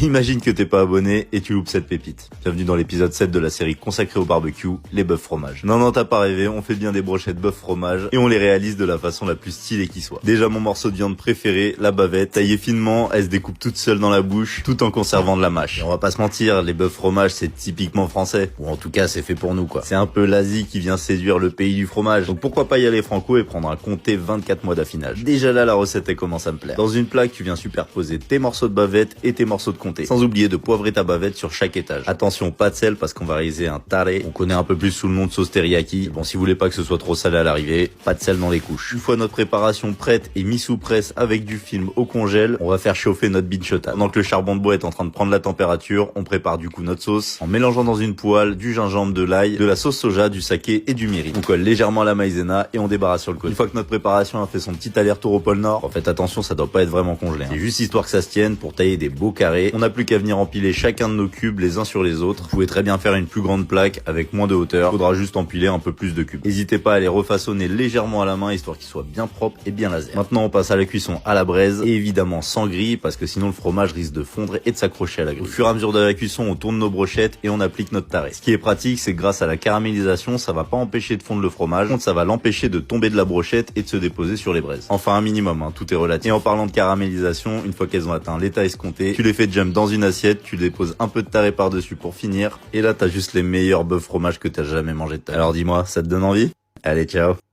Imagine que t'es pas abonné et tu loupes cette pépite. Bienvenue dans l'épisode 7 de la série consacrée au barbecue, les bœufs fromage. Non, t'as pas rêvé, on fait bien des brochettes bœuf fromage et on les réalise de la façon la plus stylée qui soit. Déjà mon morceau de viande préféré, la bavette, taillée finement, elle se découpe toute seule dans la bouche, tout en conservant de la mâche. Et on va pas se mentir, les bœufs fromage c'est typiquement français. Ou en tout cas c'est fait pour nous quoi. C'est un peu l'Asie qui vient séduire le pays du fromage. Donc pourquoi pas y aller franco et prendre un comté 24 mois d'affinage. Déjà là la recette elle commence à me plaire. Dans une plaque tu viens superposer tes morceaux de bavette et tes morceaux de comté. Sans oublier de poivrer ta bavette sur chaque étage. Attention, pas de sel parce qu'on va réaliser un taré. On connaît un peu plus sous le nom de sauce teriyaki. Bon, si vous voulez pas que ce soit trop salé à l'arrivée, pas de sel dans les couches. Une fois notre préparation prête et mise sous presse avec du film au congèle, on va faire chauffer notre binchota. Pendant que le charbon de bois est en train de prendre la température, on prépare du coup notre sauce en mélangeant dans une poêle du gingembre, de l'ail, de la sauce soja, du saké et du mirin. On colle légèrement la maïzena et on débarrasse sur le côté. Une fois que notre préparation a fait son petit aller-retour au pôle Nord, faites attention, ça doit pas être vraiment congelé. C'est juste histoire que ça se tienne pour tailler des beaux carrés. On n'a plus qu'à venir empiler chacun de nos cubes les uns sur les autres. Vous pouvez très bien faire une plus grande plaque avec moins de hauteur. Faudra juste empiler un peu plus de cubes. N'hésitez pas à les refaçonner légèrement à la main histoire qu'ils soient bien propres et bien laser. Maintenant on passe à la cuisson à la braise et évidemment sans grille parce que sinon le fromage risque de fondre et de s'accrocher à la grille. Au fur et à mesure de la cuisson on tourne nos brochettes et on applique notre taré. Ce qui est pratique c'est que grâce à la caramélisation ça va pas empêcher de fondre le fromage, contre ça va l'empêcher de tomber de la brochette et de se déposer sur les braises. Enfin un minimum, tout est relatif. Et en parlant de caramélisation, une fois qu'elles ont atteint l'état escompté, tu les fais jump dans une assiette, tu déposes un peu de taré par-dessus pour finir, et là t'as juste les meilleurs bœufs fromage que t'as jamais mangé de ta vie. Alors dis-moi, ça te donne envie? Allez, ciao!